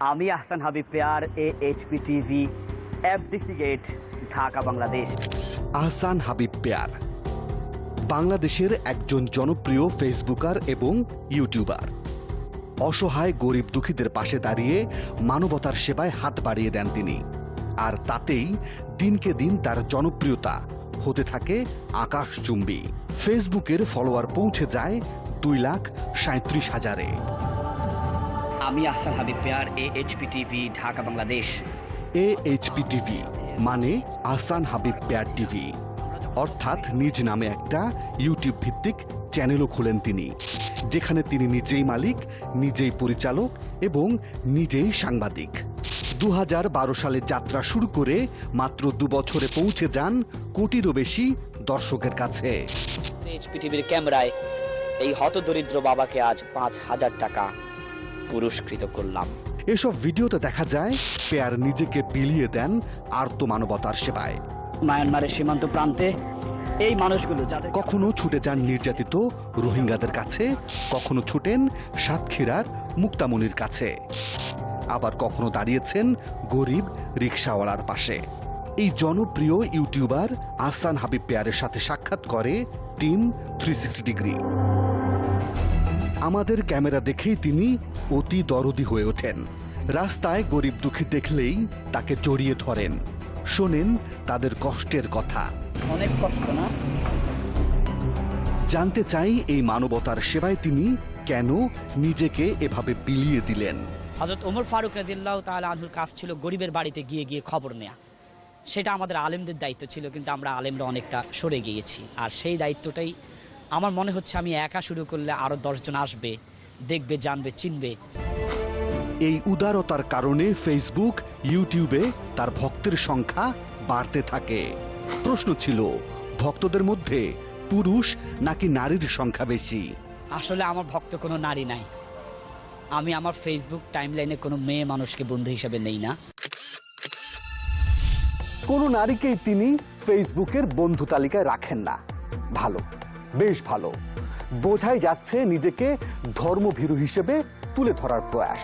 আমি Ahsan Habib Peyar, AHP TV, FDC gate, Dhaka, Bangladesh. Ahsan Habib Peyar বাংলাদেশের একজন জনপ্রিয় ফেসবুকার এবং ইউটিউবার। অসহায় গরিব দুঃখীদের পাশে দাঁড়িয়ে মানবতার সেবায় হাত বাড়িয়ে দেন তিনি, আর তাতেই দিনকে দিন তার জনপ্রিয়তা হতে থাকে আকাশচুম্বী। ফেসবুকের ফলোয়ার পৌঁছে যায় 2,37,000-এ। আমি Ahsan Habib Peyar, AHP TV, Dhaka, Bangladesh. AHP TV মানে আহসান হাবিব পেয়ার টিভি, অর্থাৎ নিজ নামে একটা ইউটিউব ভিত্তিক চ্যানেলও খোলেন তিনি, যেখানে তিনি নিজেই মালিক, নিজেই পরিচালক এবং নিজেই সাংবাদিক। 2012 সালে যাত্রা শুরু করে মাত্র 2 বছরে পৌঁছে যান কোটিরও বেশি দর্শকের কাছে। AHP টিভির ক্যামেরায় এই হতদরিদ্র বাবাকে আজ 5,000 টাকা পুরস্কৃত করলাম। এসব ভিডিওতে দেখা যায় পেয়ার নিজেকে বিলিয়ে দেন আর্ত মানবতার সেবায়। মায়ানমারের সীমান্ত প্রান্তে এই মানুষগুলো যাদের কখনো ছুটে যান নির্যাতিত রোহিঙ্গাদের কাছে, কখনো ছুটেন সাতক্ষীরার মুক্তামনির কাছে, আবার কখনো দাঁড়িয়েছেন গরিব রিকশাওয়ালার পাশে। এই জনপ্রিয় ইউটিউবার আহসান হাবিব পেয়ারের সাথে সাক্ষাৎ করে টিম 360 ডিগ্রি। আমাদের ক্যামেরা দেখেই তিনি অতি দরদি হয়ে ওঠেন। রাস্তায় গরিব দুঃখী দেখলেই তাকে জড়িয়ে ধরেন, শোনেন তাদের কষ্টের কথা। অনেক কষ্ট না? জানতে চাই এই মানবতার সেবায় তিনি কেন নিজেকে এভাবে বিলিয়ে দিলেন। হযরত ওমর ফারুক রাদিয়াল্লাহু তাআলা আনহুর কাজ ছিল গরিবের বাড়িতে গিয়ে গিয়ে খবর নেয়া। সেটা আমাদের আলেমদের দায়িত্ব ছিল, কিন্তু আমরা আলেমরা অনেকটা সরে গিয়েছি। আর সেই দায়িত্বটাই আমার মনে হচ্ছে আমি একা শুরু করলে আরো 10 জন আসবে, দেখবে, জানবে, চিনবে। এই উদারতার কারণে ফেসবুক, ইউটিউবে তার ভক্তের সংখ্যা বাড়তে থাকে। প্রশ্ন ছিল, ভক্তদের মধ্যে পুরুষ নাকি নারীর সংখ্যা বেশি? আসলে আমার ভক্ত কোনো নারী নাই। আমি আমার ফেসবুক টাইমলাইনে কোনো মেয়ে মানুষকে বন্ধু হিসেবে নেই না। কোনো নারীকেই তিনি ফেসবুকের বন্ধু তালিকায় রাখেন না। ভালো, বেশ ভালো। বোঝাই যাচ্ছে নিজেকে ধর্মভীরু হিসেবে তুলে ধরার প্রয়াস।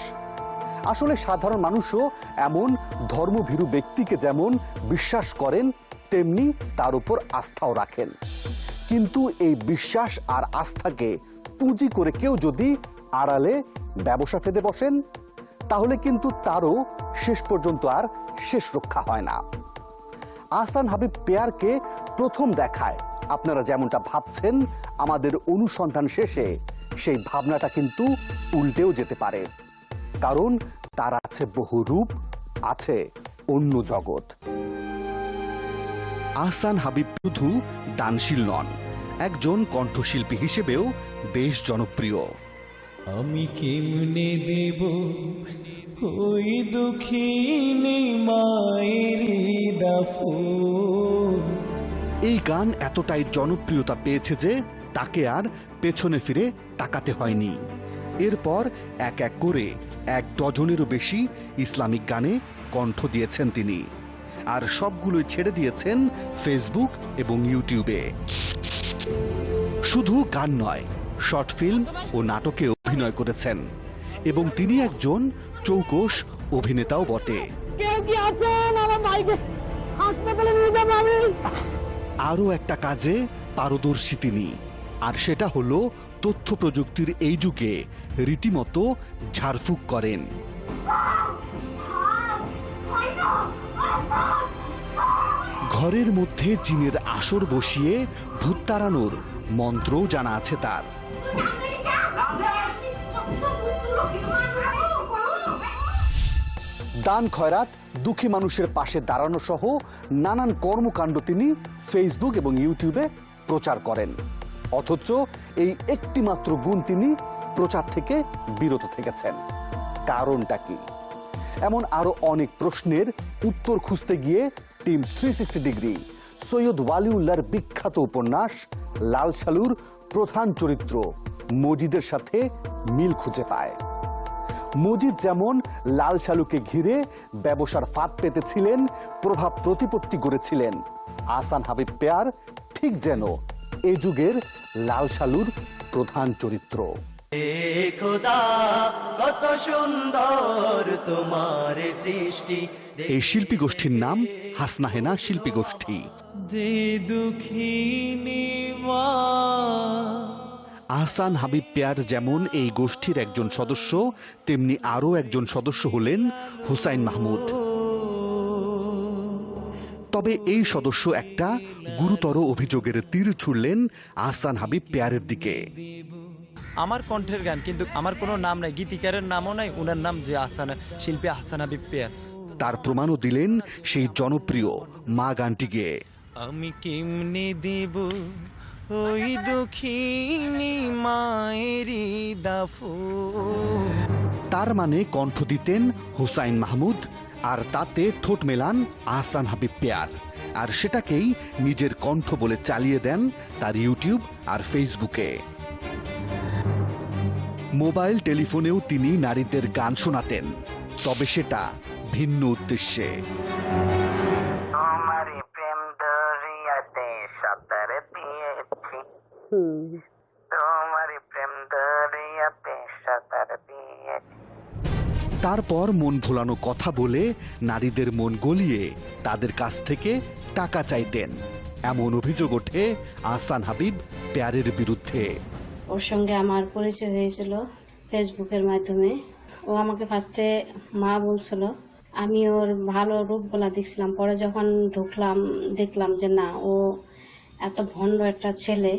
আসলে সাধারণ মানুষও এমন ধর্মভীরু ব্যক্তিকে যেমন বিশ্বাস করেন, তেমনি তার উপর আস্থাও রাখেন। কিন্তু এই বিশ্বাস আর আস্থাকে পুঁজি করে কেউ যদি আড়ালে ব্যবসা ফেদে বসেন, তাহলে কিন্তু তারও শেষ পর্যন্ত আর শেষ রক্ষা হয় না। আহসান হাবিব পেয়ারকে প্রথম দেখায় আপনারা যেমনটা ভাবছেন, আমাদের অনুসন্ধান শেষে সেই ভাবনাটা কিন্তু উল্টেও যেতে পারে, কারণ তার আছে বহু রূপ, আছে অন্য জগৎ। আহসান হাবিব শুধু দানশীল নন, একজন কণ্ঠশিল্পী হিসেবেও বেশ জনপ্রিয়। আমি কেমনে দেব ওই দুঃখিনী মায়ের দাফন। এই গান এতটাই জনপ্রিয়তা পেয়েছে যে তাকে আর পেছনে ফিরে তাকাতে হয়নি। এরপর এক এক করে 1 ডজনেরও বেশি ইসলামিক গানে কণ্ঠ দিয়েছেন তিনি, আর সবগুলোই ছেড়ে দিয়েছেন ফেসবুক এবং ইউটিউবে। শুধু গান নয়, শর্ট ফিল্ম ও নাটকে অভিনয় করেছেন, এবং তিনি একজন চৌকস অভিনেতাও বটে। আরও একটা কাজে পারদর্শী তিনি, আর সেটা হলো তথ্য প্রযুক্তির এই যুগে রীতিমতো ঝাড়ফুঁক করেন। ঘরের মধ্যে জিনের আসর বসিয়ে ভূত তাড়ানোর মন্ত্রও জানা আছে তার। দান খয়রাত, দুঃখী মানুষের পাশে দাঁড়ানো সহ নানান কর্মকাণ্ড তিনি ফেসবুক এবং ইউটিউবে প্রচার করেন, অথচ এই একটি মাত্র গুণ তিনি প্রচার থেকে বিরত থেকেছেন। কারণটা কি? এমন আরো অনেক প্রশ্নের উত্তর খুঁজতে গিয়ে টিম 360 ডিগ্রি সৈয়দ ওয়ালিউল্লাহর বিখ্যাত উপন্যাস লাল সালুর প্রধান চরিত্র মজিদের সাথে মিল খুঁজে পায়। মজিদ যেমন লাল সালুকে ঘিরে ব্যবসার ফাঁদ পেতেছিলেন, প্রভাব প্রতিপত্তি গড়েছিলেন, আহসান হাবিব পেয়ার ঠিক যেন এ যুগের লাল সালুর প্রধান চরিত্র। খোদা কত সুন্দর তোমার সৃষ্টি। এই শিল্পী গোষ্ঠীর নাম হাসনা হেনা শিল্পী গোষ্ঠী। যে দুঃখিনী মা আহসান হাবিব পেয়ার যেমন এই গোষ্ঠীর একজন সদস্য, তেমনি আরও একজন সদস্য হলেন হুসাইন মাহমুদ। তবে এই সদস্য একটা গুরুতর অভিযোগের তীর ছুড়লেন আহসান হাবিব পেয়ারের দিকে। আমার কণ্ঠের গান, কিন্তু আমার কোনো নাম নাই, গীতিকারের নামও নাই, উনার নাম যে শিল্পী আহসান হাবিব পেয়ার। তার প্রমাণও দিলেন সেই জনপ্রিয় মা গানটি গেয়ে। আমি কেমনে দেব ওই দুঃখিনী মায়েরি দাফন। তার মানে কণ্ঠ দিতেন হুসাইন মাহমুদ, আর তাতে ঠোঁট মেলান আহসান হাবিব পেয়ার, আর সেটাকেই নিজের কণ্ঠ বলে চালিয়ে দেন তার ইউটিউব আর ফেসবুকে। মোবাইল টেলিফোনেও তিনি নারীদের গান শোনাতেন, তবে সেটা ভিন্ন উদ্দেশ্যে। তারপর মন ভোলানো কথা বলে নারীদের মন গলিয়ে তাদের কাছ থেকে টাকা চাইতেন, এমন অভিযোগ ওঠে আহসান হাবিব পেয়ারের বিরুদ্ধে। ওর সঙ্গে আমার পরিচয় হয়েছিল ফেসবুকের মাধ্যমে। ও আমাকে ফার্স্টে মা বলছিল, আমি ওর ভালো রূপগুলা দেখছিলাম, পরে যখন ঢুকলাম দেখলাম যে না, ও এত ভণ্ড একটা ছেলে।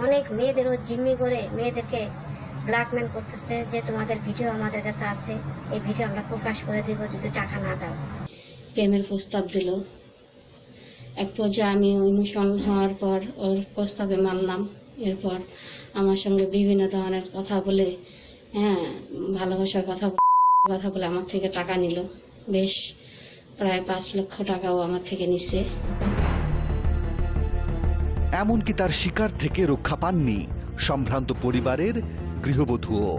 অনেক মেয়েদেরও জিম্মি করে মেয়েদেরকে ব্ল্যাকমেল করতেছে যে তোমাদের ভিডিও আমাদের কাছে আছে, এই ভিডিও আমরা প্রকাশ করে দিব যদি টাকা না দাও। প্রেমের প্রস্তাব দিল। এক পর্যায়ে আমি ইমোশনাল হওয়ার পর ওর প্রস্তাবে মানলাম। এরপর আমার সঙ্গে বিভিন্ন ধরনের কথা বলে, ভালোবাসার কথা বলে আমার থেকে টাকা নিল। বেশ প্রায় 5 লক্ষ টাকাও আমার থেকে নিছে। এমনকি তার শিকার থেকে রক্ষা পাননি সম্ভ্রান্ত পরিবারের গৃহবধূও।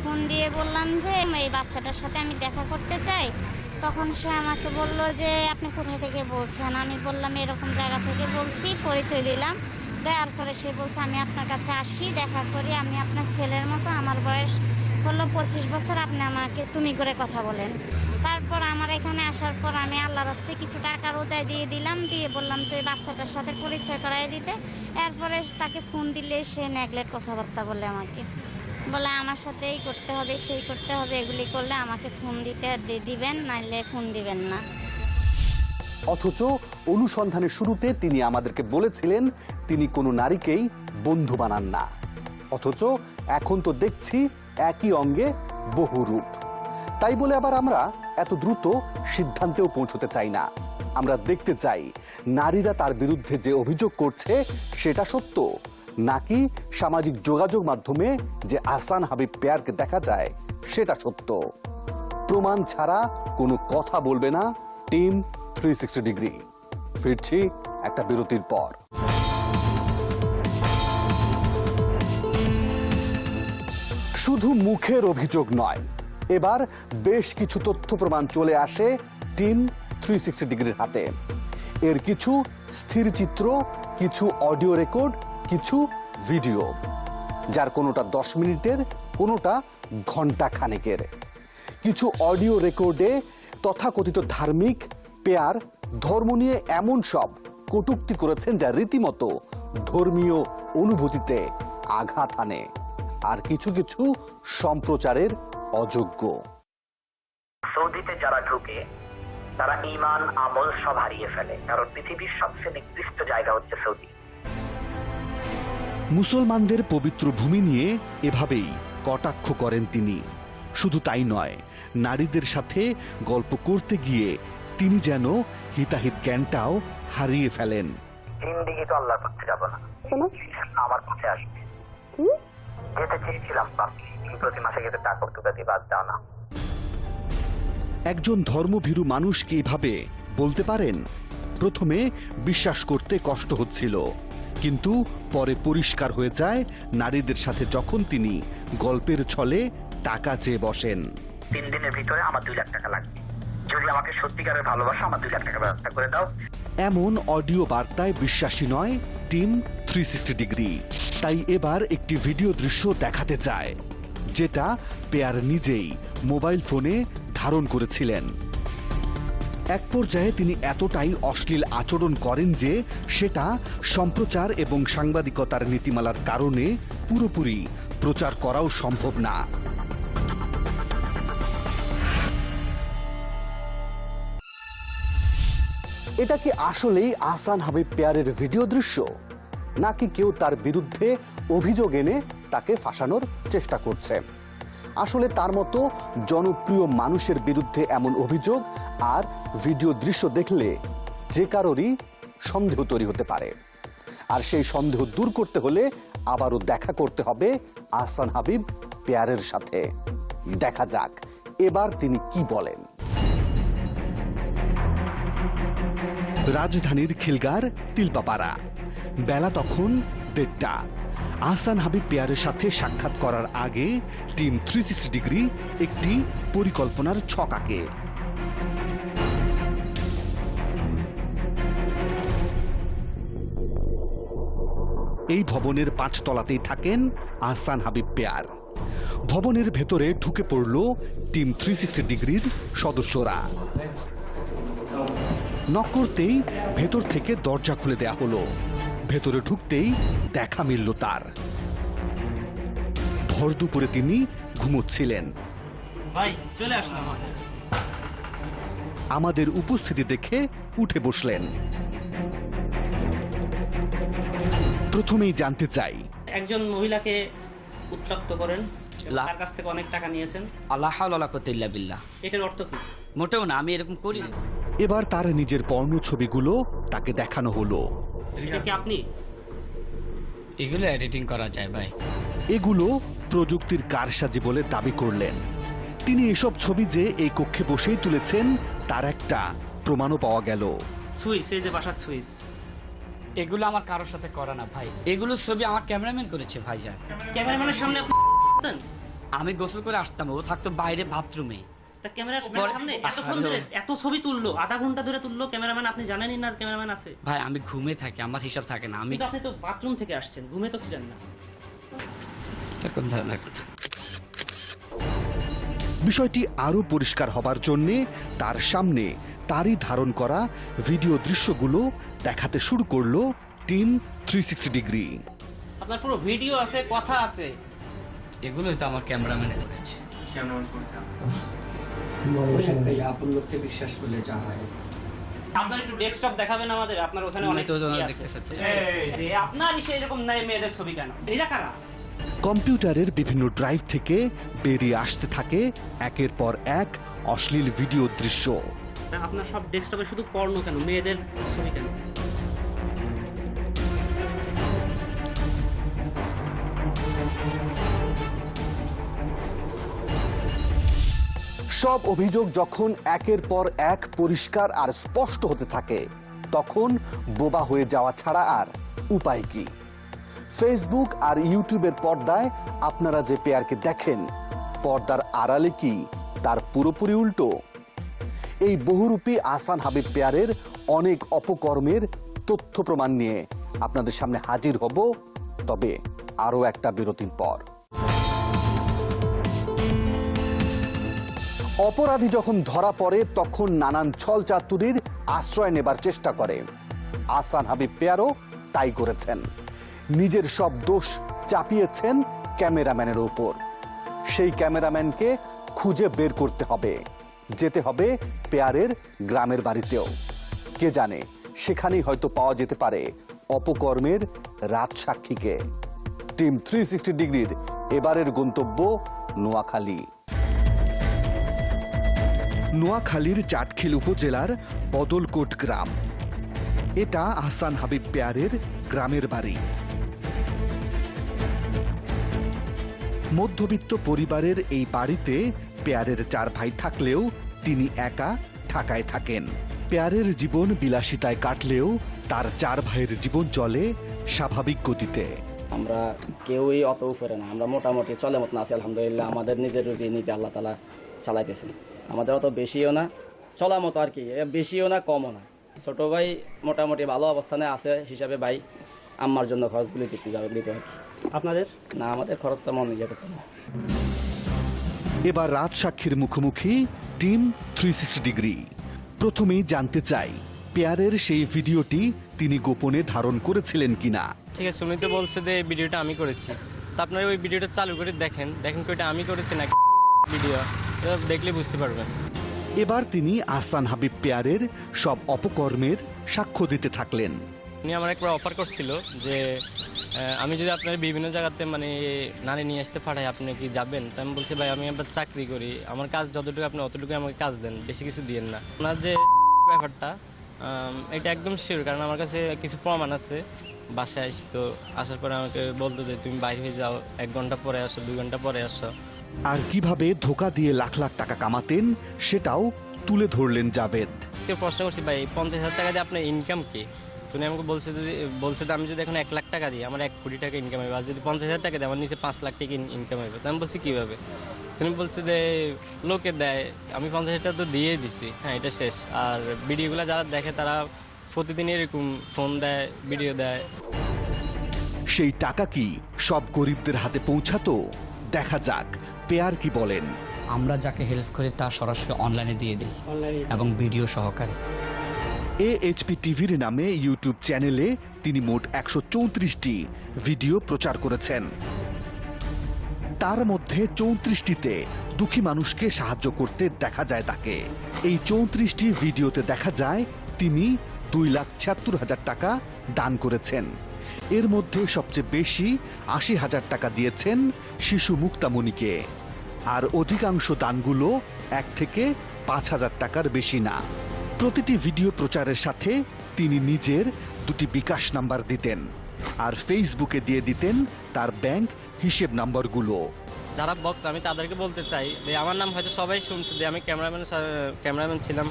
ফোন দিয়ে বললাম যে এই বাচ্চাটার সাথে আমি দেখা করতে চাই, তখন সে আমাকে বলল যে আপনি কোথা থেকে বলছেন। আমি বললাম এরকম জায়গা থেকে বলছি, পরিচয় দিলাম। দেওয়ার পরে সে বলছে আমি আপনার কাছে আসি, দেখা করি, আমি আপনার ছেলের মতো, আমার বয়স হলো 25 বছর, আপনি আমাকে তুমি করে কথা বলেন। তারপর আমার এখানে আসার পর আমি আল্লাহর রাস্তায় কিছু টাকা রোজায় দিয়ে দিলাম, দিয়ে বললাম যে ওই বাচ্চাটার সাথে পরিচয় করাই দিতে। এরপরে তাকে ফোন দিলে সে নেগলেক্ট কথাবার্তা বলে আমাকে বলে আমার সাথে এই করতে হবে, সেই করতে হবে, এগুলি করলে আমাকে ফোন দিতে দিবেন, নাইলে ফোন দিবেন না। অথচ অনুসন্ধানের শুরুতে তিনি আমাদেরকে বলেছিলেন তিনি কোনো নারীকেই বন্ধু বানান না। অথচ এখন তো দেখছি একই অঙ্গে বহু রূপ। তাই বলে আবার আমরা এত দ্রুত সিদ্ধান্তেও পৌঁছতে চাই না। আমরা দেখতে চাই নারীরা তার বিরুদ্ধে যে অভিযোগ করছে সেটা সত্য, নাকি সামাজিক যোগাযোগ মাধ্যমে যে আহসান হাবিব পেয়ারকে দেখা যায় সেটা সত্য। প্রমাণ ছাড়া কোনো কথা বলবে না টিম 360 ডিগ্রি। ফিরছি একটা বিরতির পর। শুধু মুখের অভিযোগ নয়, এবার বেশ কিছু তথ্য প্রমাণ চলে আসে টিম 360 ডিগ্রির হাতে। এর কিছু স্থির চিত্র, কিছু অডিও রেকর্ড, কিছু ভিডিও, যার কোনোটা 10 মিনিটের, কোনোটা ঘন্টা খানেকের। কিছু অডিও রেকর্ডে তথাকথিত ধার্মিক পেয়ার ধর্ম নিয়ে এমন সব কটূক্তি করেছেন যা রীতিমতো ধর্মীয় অনুভূতিতে আঘাত আনে, আর কিছু কিছু সম্প্রচারের অযোগ্য। সৌদিতে যারা ঢুকে তারা ঈমান আমল সব হারিয়ে ফেলে, কারণ পৃথিবীর সবচেয়ে নিকৃষ্ট জায়গা হচ্ছে সৌদি। মুসলমানদের পবিত্র ভূমি নিয়ে এভাবেই কটাক্ষ করেন তিনি। শুধু তাই নয়, নারীদের সাথে গল্প করতে গিয়ে তিনি যেন হিতাহিত জ্ঞানটাও হারিয়ে ফেলেন। জিন্দিগি তো আল্লাহর পথে যাব না, আমার পথে আসবে। যেতে চেয়েছিলাম প্রতি মাসে গেতে টাকা টুকা দিয়ে বাদ দাও না। একজন ধর্মভীরু মানুষকে এভাবে বলতে পারেন? প্রথমে বিশ্বাস করতে কষ্ট হচ্ছিল, কিন্তু পরে পরিষ্কার হয়ে যায় নারীদের সাথে যখন তিনি গল্পের ছলে টাকা চেয়ে বসেন। 3 দিনের ভিতরে আমার 2 লাখ টাকা লাগবে, যদি আমাকে সত্যিকারের ভালোবাসা আমার 2 লাখ টাকা ব্যবস্থা করে দাও। এমন অডিও বার্তায় বিশ্বাসী নয় টিম 360 ডিগ্রি। তাই এবার একটি ভিডিও দৃশ্য দেখাতে চায়, যেটা পেয়ার নিজেই মোবাইল ফোনে ধারণ করেছিলেন। এক পর্যায়ে তিনি এতটাই অশ্লীল আচরণ করেন যে সেটা সম্প্রচার এবং সাংবাদিকতার নীতিমালার কারণে পুরোপুরি প্রচার করাও সম্ভব না। এটা কি আসলেই আহসান হাবিব পেয়ারের ভিডিও দৃশ্য, নাকি কেউ তার বিরুদ্ধে অভিযোগ এনে তাকে ফাঁসানোর চেষ্টা করছে? আসলে তার মতো জনপ্রিয় মানুষের বিরুদ্ধে এমন অভিযোগ আর ভিডিও দৃশ্য দেখলে যে কারোরই সন্দেহ তৈরি হতে পারে। আর সেই সন্দেহ দূর করতে হলে আবারও দেখা করতে হবে আহসান হাবিব পেয়ারের সাথে। দেখা যাক এবার তিনি কি বলেন। রাজধানীর খিলগার তিলপাপাড়া, বেলা তখন 1:30। আহসান হাবিব পেয়ারের সাথে সাক্ষাৎ করার আগে টিম 360 ডিগ্রি একটি পরিকল্পনার ছক আঁকে। এই ভবনের 5 তলাতেই থাকেন আহসান হাবিব পেয়ার। ভবনের ভেতরে ঢুকে পড়ল টিম 360 ডিগ্রির সদস্যরা। নক করতেই ভেতর থেকে দরজা খুলে দেয়া হলো। ভেতরে ঢুকতেই দেখা মিলল তার। ভর দুপুরে তিনি ঘুমোচ্ছিলেন। আমাদের উপস্থিতি দেখে উঠে বসলেন। প্রথমেই জানতে চাই, একজন মহিলাকে উত্ত্যক্ত করেন, তার কাছ থেকে অনেক টাকা নিয়েছেন। আল্লাহ হাওলা ওয়ালা কুওয়াতা ইল্লা বিল্লাহ। এটার অর্থ কি? মোটেও না, আমি এরকম করি না। এবার তার নিজের পর্ণ ছবিগুলো তাকে দেখানো হলো। এটা কি আপনি? এগুলো এডিটিং করা যায় ভাই। এগুলো প্রযুক্তির কারসাজি বলে দাবি করলেন তিনি। এসব ছবি যে এই কক্ষে বসেই তুলেছেন তার একটা প্রমাণও পাওয়া গেল। সুইচ, এই যে বাসার সুইচ, এগুলো আমার কারোর সাথে করা না ভাই। এগুলো ছবি আমার ক্যামেরাম্যান করেছে ভাইজান। ক্যামেরাম্যানের সামনে আমি গোসল করে আসতাম, ও থাকতো বাইরে বাথরুমে। তা ক্যামেরার সামনে এতক্ষণ ধরে এত ছবি তুললো, আধা ঘন্টা ধরে তুললো ক্যামেরাম্যান। আপনি জানেনই না ক্যামেরাম্যান আছে? ভাই আমি ঘুমে থাকি, আমার হিসাব থাকে না। আমি আপনি তো বাথরুম থেকে আসছেন, ঘুমে তো ছিলেন না। কোন ধরনের কথা? বিষয়টি আরো পরিষ্কার হবার জন্য তার সামনে তারই ধারণ করা ভিডিও দৃশ্যগুলো দেখাতে শুরু করলো টিম 360 ডিগ্রি। আপনার পুরো ভিডিও আছে, কথা আছে। এগুলোই তো আমার ক্যামেরাম্যানে করেছে। আপন লোককে বিশ্বাস করলে যা হয়। আপনার একটু ডেস্কটপ দেখাবেন আমাদের? আপনার ওখানে অনেক আপনার এরকম নাই মেয়েদের ছবি কেন? এরা কারা? কম্পিউটারের বিভিন্ন ড্রাইভ থেকে বেরিয়ে আসতে থাকে একের পর এক অশ্লীল ভিডিও দৃশ্য। আপনার সব ডেস্কটপে শুধু পর্নো কেন, মেয়েদের ছবি কেন? সব অভিযোগ যখন একের পর এক পরিষ্কার আর স্পষ্ট হতে থাকে তখন বোবা হয়ে যাওয়া ছাড়া আর উপায় কি? ফেসবুক আর ইউটিউবের পর্দায় আপনারা যে পেয়ারকে দেখেন, পর্দার আড়ালে কি তার পুরোপুরি উল্টো? এই বহুরূপী আহসান হাবিব পেয়ারের অনেক অপকর্মের তথ্য প্রমাণ নিয়ে আপনাদের সামনে হাজির হব, তবে আরো একটা বিরতির পর। অপরাধী যখন ধরা পড়ে তখন নানান ছল চাতুরির আশ্রয় নেবার চেষ্টা করে। আহসান হাবিব পেয়ারও তাই করেছেন। নিজের সব দোষ চাপিয়েছেন ক্যামেরাম্যানের উপর। সেই ক্যামেরাম্যানকে খুঁজে বের করতে হবে, যেতে হবে পেয়ারের গ্রামের বাড়িতেও। কে জানে সেখানেই হয়তো পাওয়া যেতে পারে অপকর্মের রাত সাক্ষীকে। টিম 360 ডিগ্রির এবারের গন্তব্য নোয়াখালী। নোয়াখালীর চাটখিল উপজেলার বদলকোট গ্রাম। এটা আহসান হাবিব পেয়ারের গ্রামের বাড়ি। মধ্যবিত্ত পরিবারের এই বাড়িতে পেয়ারের 4 ভাই থাকলেও তিনি একা ঢাকায় থাকেন। পেয়ারের জীবন বিলাসিতায় কাটলেও তার 4 ভাইয়ের জীবন চলে স্বাভাবিক গতিতে। আমরা কেউই অত উপরে না, আমরা মোটামুটি চলে মতন আছি আলহামদুলিল্লাহ। আমাদের নিজের রুজি নিজে আল্লাহ তাআলা চালাইতেছেন। আমাদের অত বেশিও না, চলা মতো আর কি, বেশিও না কমও না। ছোট ভাই মোটামুটি ভালো অবস্থানে আছে হিসাবে ভাই আম্মার জন্য খরচগুলি দিতে আর কি। আপনাদের না, আমাদের খরচ তেমন ইয়ে করতে না। এবার রাত সাক্ষীর মুখোমুখি টিম 360 ডিগ্রি। প্রথমেই জানতে চাই পেয়ারের সেই ভিডিওটি তিনি গোপনে ধারণ করেছিলেন কিনা। ঠিক আছে, উনি তো বলছে যে এই ভিডিওটা আমি করেছি, তো আপনারা ওই ভিডিওটা চালু করে দেখেন কি ওটা আমি করেছি নাকি ভিডিও, দেখলে বুঝতে পারবেন। এবার তিনি আহসান হাবিব পেয়ারের সব অপকর্মের সাক্ষ্য দিতে থাকলেন। উনি আমার একবার অফার করছিল যে আমি যদি আপনার বিভিন্ন জায়গাতে মানে নারী নিয়ে আসতে পাঠাই আপনি কি যাবেন? তো আমি বলছি ভাই আমি আবার চাকরি করি, আমার কাজ যতটুকু আপনি অতটুকু আমাকে কাজ দেন, বেশি কিছু দিয়েন না। ওনার যে ব্যাপারটা এটা একদম শিওর, কারণ আমার কাছে কিছু প্রমাণ আছে। বাসায় আসতো, আসার পরে আমাকে বলতো যে তুমি বাইরে হয়ে যাও, 1 ঘন্টা পরে আসো, 2 ঘন্টা পরে আসো। আর কিভাবে ধোঁকা দিয়ে লাখ লাখ টাকা কামাতেন সেটাও তুলে ধরলেন জাভেদ। কেউ প্রশ্ন করছি ভাই 50,000 টাকা দিয়ে আপনার ইনকাম কি? তুমি আমাকে বলছে যে আমি যদি এখন 1 লাখ টাকা দিই আমার 1 কোটি টাকা ইনকাম হবে, আর যদি 50,000 টাকা দেয় আমার নিচে 5 লাখ টাকা ইনকাম হবে। তো আমি বলছি কিভাবে? তুমি বলছে যে লোকে দেয়, আমি 50,000 টাকা তো দিয়ে দিছি, হ্যাঁ এটা শেষ। আর ভিডিওগুলো যারা দেখে তারা প্রতিদিন এরকম ফোন দেয়, ভিডিও দেয়। সেই টাকা কি সব গরিবদের হাতে পৌঁছাতো? দেখা যাক পেয়ার কি বলেন। আমরা যাকে হেল্প করি তা সরাসরি অনলাইনে দিয়ে দিই এবং ভিডিও সহকারে। AHP টিভির নামে ইউটিউব চ্যানেলে তিনি মোট 134টি ভিডিও প্রচার করেছেন। তার মধ্যে 34টিতে দুঃখী মানুষকে সাহায্য করতে দেখা যায় তাকে। এই 34টি ভিডিওতে দেখা যায় তিনি 2,76,000 টাকা দান করেছেন। এর মধ্যে সবচেয়ে বেশি 80,000 টাকা দিয়েছেন শিশু মুক্তামণিকে, আর অধিকাংশ দানগুলো 1 থেকে 5,000 টাকার বেশি না। প্রতিটি ভিডিও প্রচারের সাথে তিনি নিজের 2টি বিকাশ নাম্বার দিতেন, আর ফেসবুকে দিয়ে দিতেন তার ব্যাংক হিসেব নাম্বারগুলো। যারা ভক্ত আমি তাদেরকে বলতে চাই যে আমার নাম হয়তো সবাই শুনছে, যে আমি ক্যামেরাম্যান ছিলাম,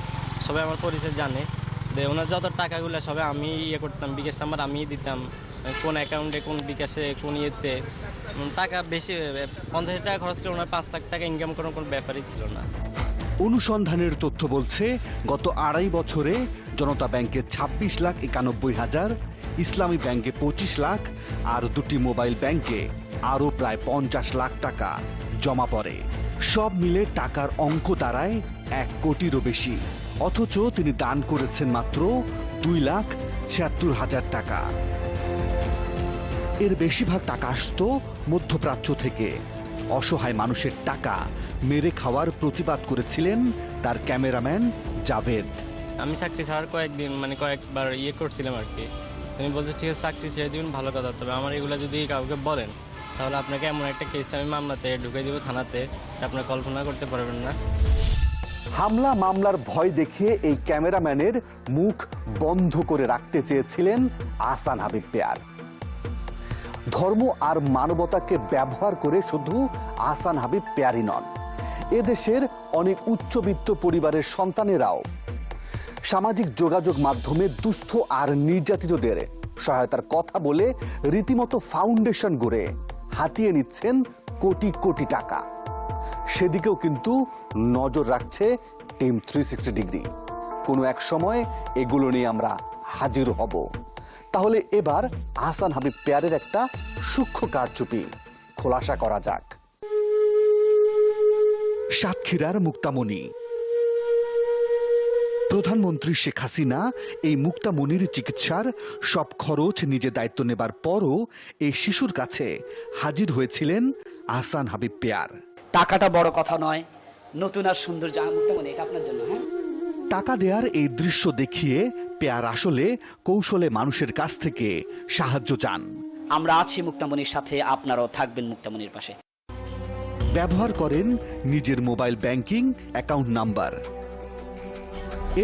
সবাই আমার পরিচয় জানে। যে ওনার যত টাকাগুলো সবাই আমি করতাম, বিকাশ নাম্বার আমিই দিতাম, কোন অ্যাকাউন্টে কোন বিকাশে কোন ইয়েতে টাকা বেশি 50,000 টাকা খরচ করে ওনার 5 লাখ টাকা ইনকাম করার কোনো ব্যাপারই ছিল না। অনুসন্ধানের তথ্য বলছে গত 2.5 বছরে জনতা ব্যাংকে 26,91,000, ইসলামী ব্যাংকে 25 লাখ, আর 2টি মোবাইল ব্যাংকে আরও প্রায় 50 লাখ টাকা জমা পড়ে। সব মিলে টাকার অঙ্ক দাঁড়ায় 1 কোটিরও বেশি, অথচ তিনি দান করেছেন মাত্র 2,76,000 টাকা। এর বেশিরভাগ টাকা আসতো মধ্যপ্রাচ্য থেকে। অসহায় মানুষের টাকা মেরে খাওয়ার প্রতিবাদ করেছিলেন তার ক্যামেরাম্যান জাভেদ। আমি চাকরি ছাড়ার কয়েকবার করছিলাম আর কি। তুমি বলছো ঠিক আছে চাকরি ছেড়ে দিবেন, ভালো কথা, তবে আমার এগুলো যদি কাউকে বলেন তাহলে আপনাকে এমন একটা কেস আমি মামলাতে ঢুকে দিব থানাতে, আপনার কল্পনা করতে পারবেন না। হামলা মামলার ভয় দেখিয়ে এই ক্যামেরাম্যানের মুখ বন্ধ করে রাখতে চেয়েছিলেন আহসান হাবিব পেয়ার। ধর্ম আর মানবতাকে ব্যবহার করে শুধু আহসান হাবিব পেয়ারই নন, এদেশের অনেক উচ্চবিত্ত পরিবারের সন্তানেরাও সামাজিক যোগাযোগ মাধ্যমে দুস্থ আর নির্যাতিতদের সহায়তার কথা বলে রীতিমতো ফাউন্ডেশন গড়ে হাতিয়ে নিচ্ছেন কোটি কোটি টাকা। সেদিকেও কিন্তু নজর রাখছে টিম 360 ডিগ্রি। কোনো এক সময় এগুলো নিয়ে আমরা হাজির হব। তাহলে এবার আহসান হাবিব পেয়ারের একটা সূক্ষ্ম কারচুপি খোলাসা করা যাক। সাতক্ষীরার মুক্তামণি। প্রধানমন্ত্রী শেখ হাসিনা এই মুক্তামণির চিকিৎসার সব খরচ নিজে দায়িত্ব নেবার পরও এই শিশুর কাছে হাজির হয়েছিলেন আহসান হাবিব পেয়ার। টাকাটা বড় কথা নয়, নতুন আর সুন্দর মুক্তামণি এটা আপনার জন্য। হ্যাঁ, টাকা দেওয়ার এই দৃশ্য দেখিয়ে পেয়ার আসলে কৌশলে মানুষের কাছ থেকে সাহায্য চান। আমরা আছি মুক্তামণির সাথে, আপনারাও থাকবেন মুক্তামণির পাশে। ব্যবহার করেন নিজের মোবাইল ব্যাংকিং অ্যাকাউন্ট নাম্বার।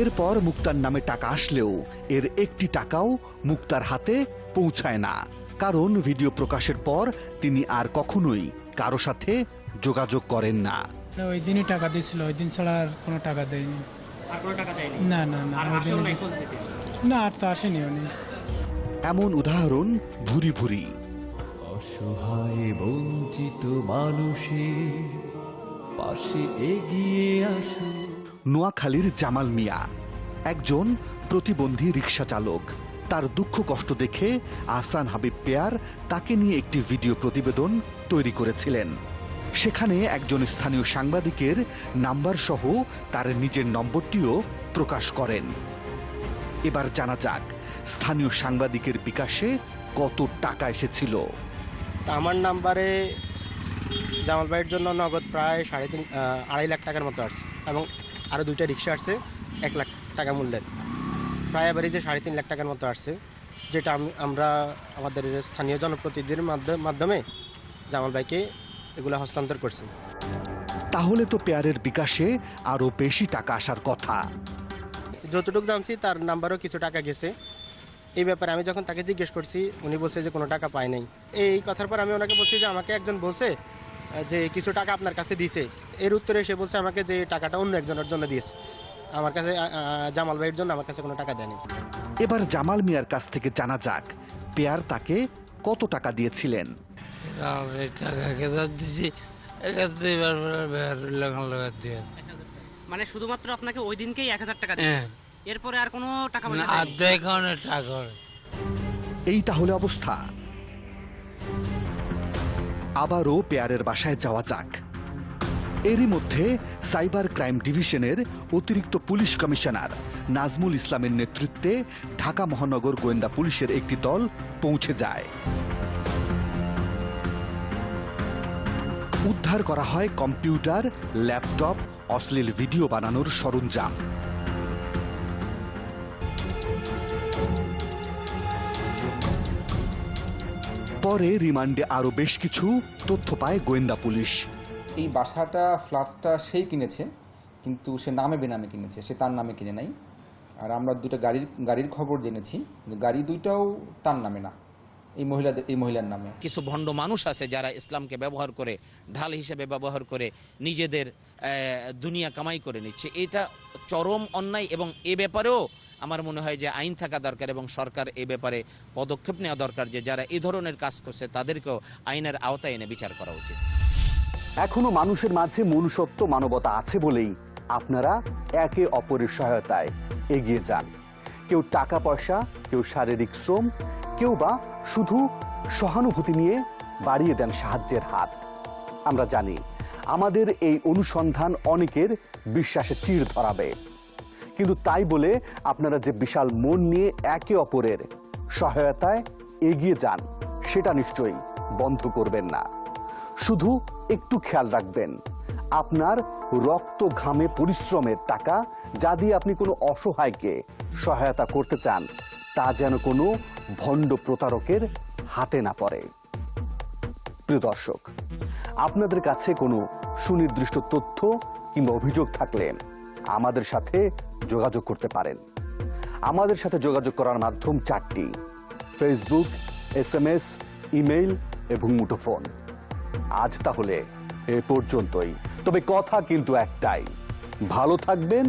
এরপর মুক্তার নামে টাকা আসলেও এর একটি টাকাও মুক্তার হাতে পৌঁছায় না, কারণ ভিডিও প্রকাশের পর তিনি আর কখনোই কারো সাথে যোগাযোগ করেন না। ওই দিনই টাকা দিয়েছিল, ওই দিন ছাড়া আর কোনো টাকা দেয়নি। আর কোনো টাকা দেয়নি? না না না, না আর তো আসেনি উনি। এমন উদাহরণ ভুরি ভুরি। অসহায় বঞ্চিত মানুষের পাশে এগিয়ে আসো। নোয়াখালীর জামাল মিয়া একজন প্রতিবন্ধী রিকশা চালক। তার দুঃখ কষ্ট দেখে আহসান হাবিব পেয়ার তাকে নিয়ে একটি ভিডিও প্রতিবেদন তৈরি করেছিলেন। সেখানে একজন স্থানীয় সাংবাদিকের নাম্বার সহ তার নিজের নম্বরটিও প্রকাশ করেন। এবার জানা যাক স্থানীয় সাংবাদিকের বিকাশে কত টাকা এসেছিল। আমার নাম্বারে জামাল ভাইয়ের জন্য নগদ প্রায় 2.5 লাখ টাকার মতো আসছে, এবং আরও 2টা রিক্সা আসছে 1 লাখ টাকা মূল্যের, প্রায় এবারে 3.5 লাখ টাকার মতো আসছে, যেটা আমরা আমাদের স্থানীয় জনপ্রতিনিধির মাধ্যমে জামাল ভাইকে এগুলো হস্তান্তর করছি। তাহলে তো পেয়ারের বিকাশে আরো বেশি টাকা আসার কথা। যতটুকু জানছি তার নাম্বারও কিছু টাকা গেছে। এই ব্যাপারে আমি যখন তাকে জিজ্ঞেস করছি, উনি বলছে যে কোনো টাকা পায় নাই। এই কথার পর আমি ওনাকে বলছি যে আমাকে একজন বলছে যে কিছু টাকা আপনার কাছে দিয়েছে। এর উত্তরে সে বলছে আমাকে যে টাকাটা অন্য একজনের জন্য দিয়েছে, আমার কাছে জামাল ভাইয়ের জন্য আমার কাছে কোনো টাকা দেয়নি। এবার জামাল মিয়ার কাছ থেকে জানা যাক পেয়ার তাকে কত টাকা দিয়েছিলেন। মানে শুধুমাত্র আপনাকে ওই দিনকেই 1000 টাকা দিয়েছে, এরপরে আর কোনো টাকা পয়সা এই তাহলে অবস্থা। আবারও পেয়ারের বাসায় যাওয়া যাক। এরই মধ্যে সাইবার ক্রাইম ডিভিশনের অতিরিক্ত পুলিশ কমিশনার নাজমুল ইসলামের নেতৃত্বে ঢাকা মহানগর গোয়েন্দা পুলিশের একটি দল পৌঁছে যায়। উদ্ধার করা হয় কম্পিউটার, ল্যাপটপ, অশ্লীল ভিডিও বানানোর সরঞ্জাম। পরে রিমান্ডে আরো বেশ কিছু তথ্য পায় গোয়েন্দা পুলিশ। এই বাসাটা, ফ্ল্যাটটা সেই কিনেছে, কিন্তু সে নামে বেনামে কিনেছে, সে তার নামে কিনে নাই। আর আমরা 2টা গাড়ির খবর জেনেছি, কিন্তু গাড়ি 2টাও তার নামে না, এই মহিলার নামে। কিছু ভণ্ড মানুষ আছে যারা ইসলামকে ব্যবহার করে, ঢাল হিসেবে ব্যবহার করে নিজেদের দুনিয়া কামাই করে নিচ্ছে। এটা চরম অন্যায়, এবং এ ব্যাপারেও আমার মনে হয় যে আইন থাকা দরকার এবং সরকার এ ব্যাপারে পদক্ষেপ নেওয়া দরকার, যে যারা এই ধরনের কাজ করছে তাদেরকেও আইনের আওতায় এনে বিচার করা উচিত। এখনো মানুষের মাঝে মনুষ্যত্ব, মানবতা আছে বলেই আপনারা একে অপরের সহায়তায় এগিয়ে যান। কেউ টাকা পয়সা, কেউ শারীরিক শ্রম, কেউ বা শুধু সহানুভূতি নিয়ে বাড়িয়ে দেন সাহায্যের হাত। আমরা জানি আমাদের এই অনুসন্ধান অনেকের বিশ্বাসে চির ধরাবে, কিন্তু তাই বলে আপনারা যে বিশাল মন নিয়ে একে অপরের সহায়তায় এগিয়ে যান সেটা নিশ্চয়ই বন্ধ করবেন না। শুধু একটু খেয়াল রাখবেন, আপনার রক্ত ঘামে পরিশ্রমের টাকা যা দিয়ে আপনি কোনো অসহায়কে সহায়তা করতে চান, তা যেন কোনো ভণ্ড প্রতারকের হাতে না পড়ে। প্রিয় দর্শক, আপনাদের কাছে কোনো সুনির্দিষ্ট তথ্য কিংবা অভিযোগ থাকলে আমাদের সাথে যোগাযোগ করতে পারেন। আমাদের সাথে যোগাযোগ করার মাধ্যম 4টি: ফেসবুক, SMS, ইমেইল এবং মুঠোফোন। আজ তাহলে এ পর্যন্তই। তবে কথা কিন্তু একটাই, ভালো থাকবেন,